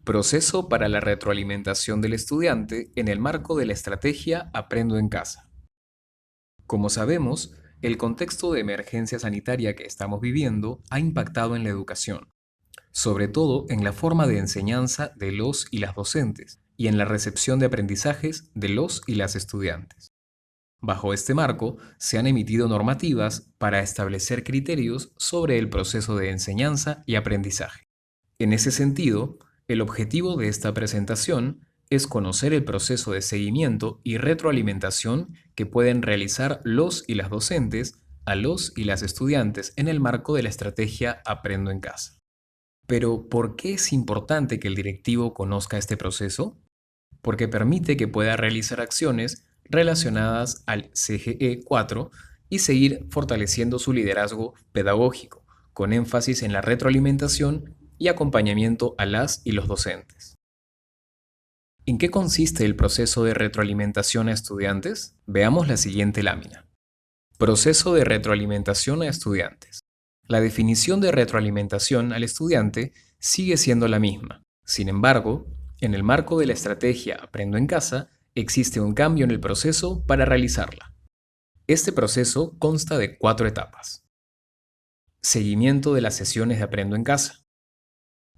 Proceso para la retroalimentación del estudiante en el marco de la estrategia Aprendo en casa. Como sabemos, el contexto de emergencia sanitaria que estamos viviendo ha impactado en la educación, sobre todo en la forma de enseñanza de los y las docentes y en la recepción de aprendizajes de los y las estudiantes. Bajo este marco, se han emitido normativas para establecer criterios sobre el proceso de enseñanza y aprendizaje. En ese sentido, el objetivo de esta presentación es conocer el proceso de seguimiento y retroalimentación que pueden realizar los y las docentes a los y las estudiantes en el marco de la estrategia Aprendo en casa. Pero, ¿por qué es importante que el directivo conozca este proceso? Porque permite que pueda realizar acciones relacionadas al CGE 4 y seguir fortaleciendo su liderazgo pedagógico, con énfasis en la retroalimentación y acompañamiento a las y los docentes. ¿En qué consiste el proceso de retroalimentación a estudiantes? Veamos la siguiente lámina. Proceso de retroalimentación a estudiantes. La definición de retroalimentación al estudiante sigue siendo la misma. Sin embargo, en el marco de la estrategia Aprendo en casa, existe un cambio en el proceso para realizarla. Este proceso consta de 4 etapas. Seguimiento de las sesiones de Aprendo en casa.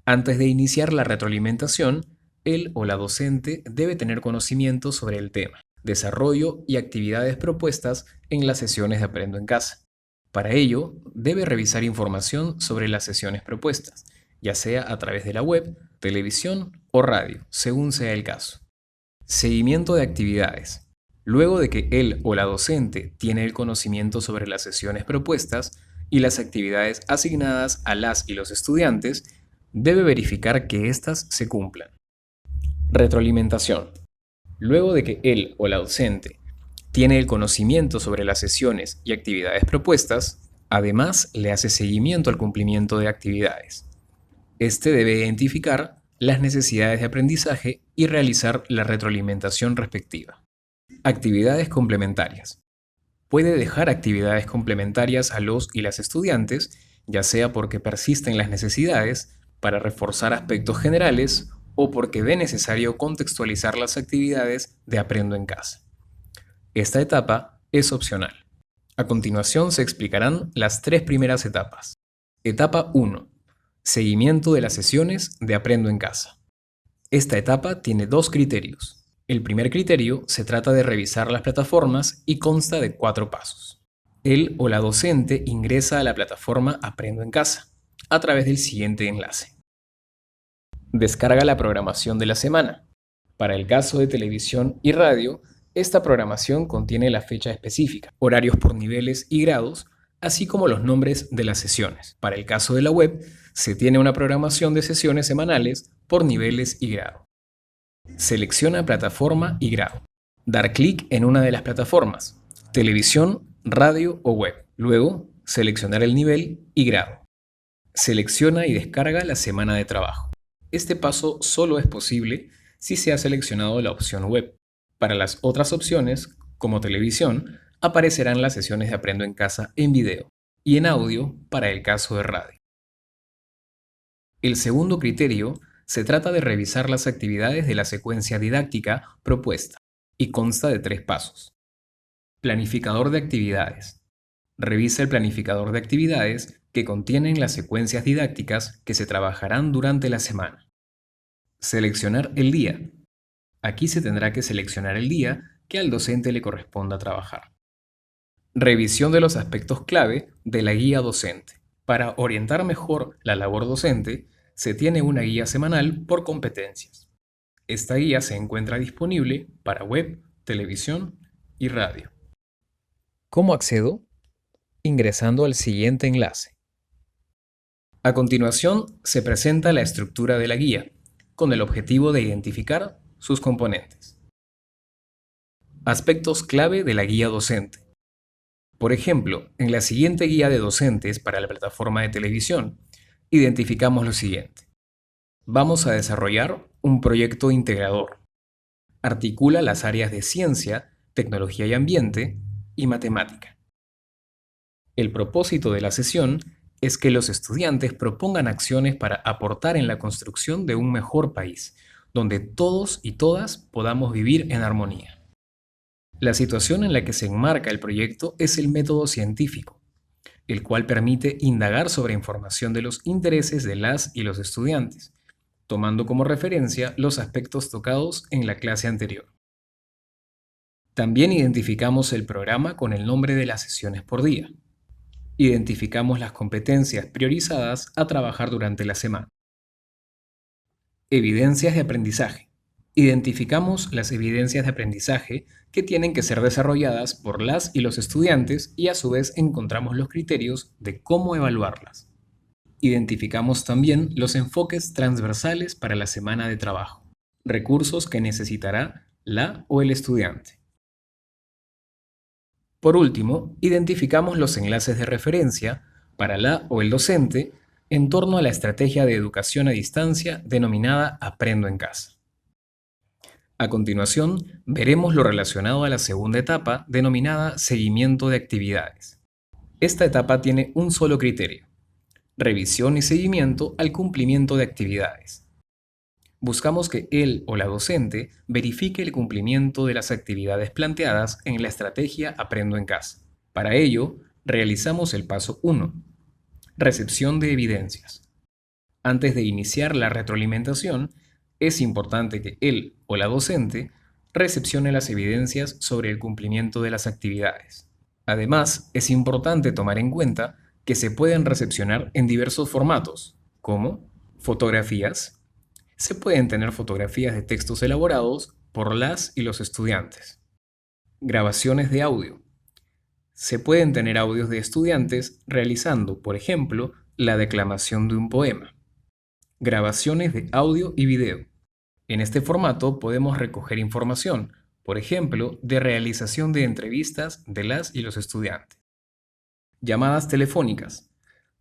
Antes de iniciar la retroalimentación, él o la docente debe tener conocimiento sobre el tema, desarrollo y actividades propuestas en las sesiones de Aprendo en casa. Para ello, debe revisar información sobre las sesiones propuestas, ya sea a través de la web, televisión o radio, según sea el caso. Seguimiento de actividades. Luego de que él o la docente tiene el conocimiento sobre las sesiones propuestas y las actividades asignadas a las y los estudiantes, debe verificar que éstas se cumplan. Retroalimentación. Luego de que él o la docente tiene el conocimiento sobre las sesiones y actividades propuestas, además le hace seguimiento al cumplimiento de actividades. Este debe identificar las necesidades de aprendizaje y realizar la retroalimentación respectiva. Actividades complementarias. Puede dejar actividades complementarias a los y las estudiantes, ya sea porque persisten las necesidades, para reforzar aspectos generales o porque ve necesario contextualizar las actividades de Aprendo en casa. Esta etapa es opcional. A continuación se explicarán las 3 primeras etapas. Etapa 1. Seguimiento de las sesiones de Aprendo en casa. Esta etapa tiene 2 criterios. El primer criterio se trata de revisar las plataformas y consta de 4 pasos. Él o la docente ingresa a la plataforma Aprendo en casa a través del siguiente enlace. Descarga la programación de la semana. Para el caso de televisión y radio, esta programación contiene la fecha específica, horarios por niveles y grados, así como los nombres de las sesiones. Para el caso de la web, se tiene una programación de sesiones semanales por niveles y grado. Selecciona plataforma y grado. Dar clic en una de las plataformas, televisión, radio o web. Luego, seleccionar el nivel y grado. Selecciona y descarga la semana de trabajo. Este paso solo es posible si se ha seleccionado la opción web. Para las otras opciones, como televisión, aparecerán las sesiones de Aprendo en casa en video y en audio para el caso de radio. El segundo criterio se trata de revisar las actividades de la secuencia didáctica propuesta y consta de 3 pasos. Planificador de actividades. Revisa el planificador de actividades que contienen las secuencias didácticas que se trabajarán durante la semana. Seleccionar el día. Aquí se tendrá que seleccionar el día que al docente le corresponda trabajar. Revisión de los aspectos clave de la guía docente. Para orientar mejor la labor docente, se tiene una guía semanal por competencias. Esta guía se encuentra disponible para web, televisión y radio. ¿Cómo accedo? Ingresando al siguiente enlace. A continuación, se presenta la estructura de la guía, con el objetivo de identificar sus componentes. Aspectos clave de la guía docente. Por ejemplo, en la siguiente guía de docentes para la plataforma de televisión, identificamos lo siguiente. Vamos a desarrollar un proyecto integrador. Articula las áreas de ciencia, tecnología y ambiente y matemática. El propósito de la sesión es que los estudiantes propongan acciones para aportar en la construcción de un mejor país, donde todos y todas podamos vivir en armonía. La situación en la que se enmarca el proyecto es el método científico, el cual permite indagar sobre información de los intereses de las y los estudiantes, tomando como referencia los aspectos tocados en la clase anterior. También identificamos el programa con el nombre de las sesiones por día. Identificamos las competencias priorizadas a trabajar durante la semana. Evidencias de aprendizaje. Identificamos las evidencias de aprendizaje que tienen que ser desarrolladas por las y los estudiantes y a su vez encontramos los criterios de cómo evaluarlas. Identificamos también los enfoques transversales para la semana de trabajo, recursos que necesitará la o el estudiante. Por último, identificamos los enlaces de referencia para la o el docente en torno a la estrategia de educación a distancia denominada Aprendo en Casa. A continuación, veremos lo relacionado a la segunda etapa denominada Seguimiento de actividades. Esta etapa tiene un solo criterio: revisión y seguimiento al cumplimiento de actividades. Buscamos que él o la docente verifique el cumplimiento de las actividades planteadas en la estrategia Aprendo en Casa. Para ello, realizamos el paso 1, recepción de evidencias. Antes de iniciar la retroalimentación, es importante que él o la docente recepcione las evidencias sobre el cumplimiento de las actividades. Además, es importante tomar en cuenta que se pueden recepcionar en diversos formatos, como fotografías. Se pueden tener fotografías de textos elaborados por las y los estudiantes. Grabaciones de audio. Se pueden tener audios de estudiantes realizando, por ejemplo, la declamación de un poema. Grabaciones de audio y video. En este formato podemos recoger información, por ejemplo, de realización de entrevistas de las y los estudiantes. Llamadas telefónicas.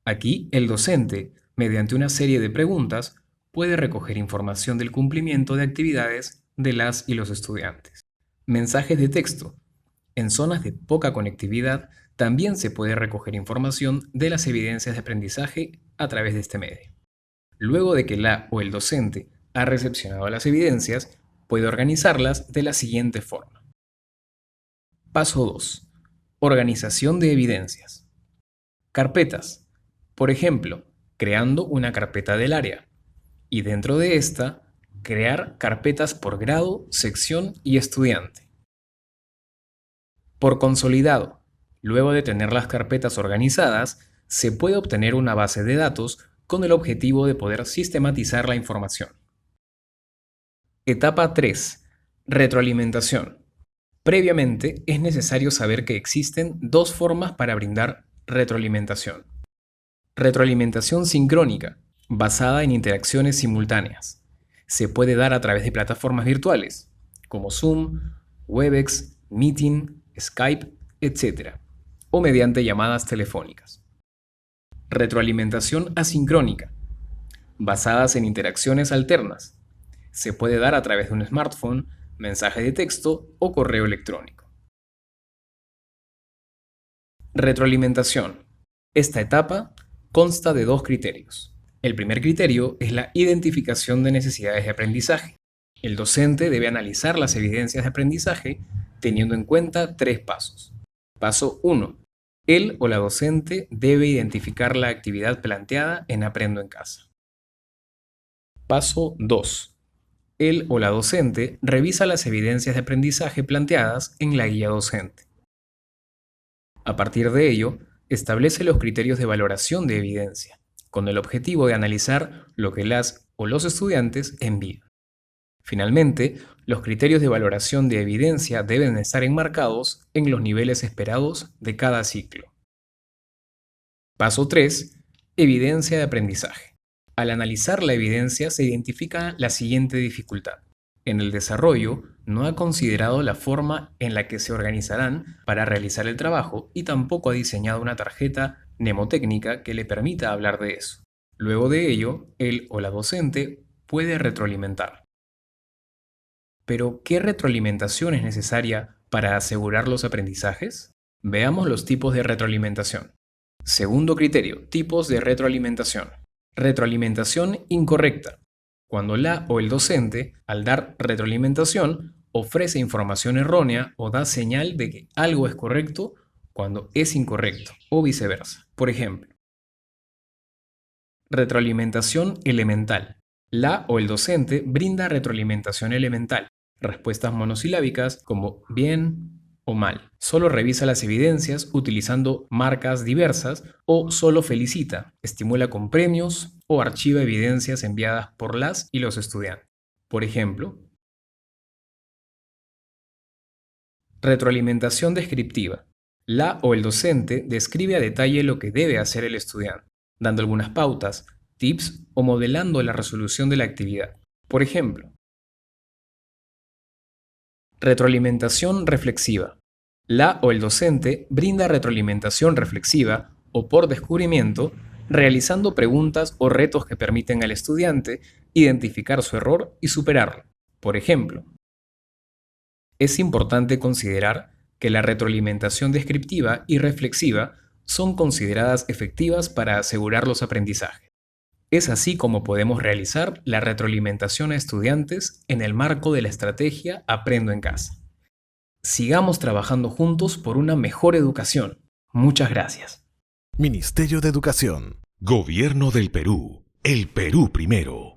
Aquí el docente, mediante una serie de preguntas, puede recoger información del cumplimiento de actividades de las y los estudiantes. Mensajes de texto. En zonas de poca conectividad también se puede recoger información de las evidencias de aprendizaje a través de este medio. Luego de que la o el docente ha recepcionado las evidencias, puede organizarlas de la siguiente forma. Paso 2. Organización de evidencias. Carpetas. Por ejemplo, creando una carpeta del área. Y dentro de esta, crear carpetas por grado, sección y estudiante. Por consolidado. Luego de tener las carpetas organizadas, se puede obtener una base de datos con el objetivo de poder sistematizar la información. Etapa 3. Retroalimentación. Previamente, es necesario saber que existen dos formas para brindar retroalimentación. Retroalimentación sincrónica, basada en interacciones simultáneas. Se puede dar a través de plataformas virtuales, como Zoom, Webex, Meeting, Skype, etc., o mediante llamadas telefónicas. Retroalimentación asincrónica, basadas en interacciones alternas. Se puede dar a través de un smartphone, mensaje de texto o correo electrónico. Retroalimentación. Esta etapa consta de dos criterios. El primer criterio es la identificación de necesidades de aprendizaje. El docente debe analizar las evidencias de aprendizaje teniendo en cuenta tres pasos. Paso 1. Él o la docente debe identificar la actividad planteada en Aprendo en Casa. Paso 2. Él o la docente revisa las evidencias de aprendizaje planteadas en la guía docente. A partir de ello, establece los criterios de valoración de evidencia, con el objetivo de analizar lo que las o los estudiantes envían. Finalmente, los criterios de valoración de evidencia deben estar enmarcados en los niveles esperados de cada ciclo. Paso 3. Evidencia de aprendizaje. Al analizar la evidencia se identifica la siguiente dificultad. En el desarrollo, no ha considerado la forma en la que se organizarán para realizar el trabajo y tampoco ha diseñado una tarjeta mnemotécnica que le permita hablar de eso. Luego de ello, él o la docente puede retroalimentar. Pero, ¿qué retroalimentación es necesaria para asegurar los aprendizajes? Veamos los tipos de retroalimentación. Segundo criterio, tipos de retroalimentación. Retroalimentación incorrecta. Cuando la o el docente, al dar retroalimentación, ofrece información errónea o da señal de que algo es correcto cuando es incorrecto, o viceversa. Por ejemplo, retroalimentación elemental. La o el docente brinda retroalimentación elemental, respuestas monosilábicas como bien o mal. Solo revisa las evidencias utilizando marcas diversas o solo felicita, estimula con premios o archiva evidencias enviadas por las y los estudiantes. Por ejemplo, retroalimentación descriptiva. La o el docente describe a detalle lo que debe hacer el estudiante, dando algunas pautas, tips o modelando la resolución de la actividad. Por ejemplo, retroalimentación reflexiva. La o el docente brinda retroalimentación reflexiva o por descubrimiento, realizando preguntas o retos que permiten al estudiante identificar su error y superarlo. Por ejemplo, es importante considerar que la retroalimentación descriptiva y reflexiva son consideradas efectivas para asegurar los aprendizajes. Es así como podemos realizar la retroalimentación a estudiantes en el marco de la estrategia Aprendo en Casa. Sigamos trabajando juntos por una mejor educación. Muchas gracias. Ministerio de Educación. Gobierno del Perú. El Perú primero.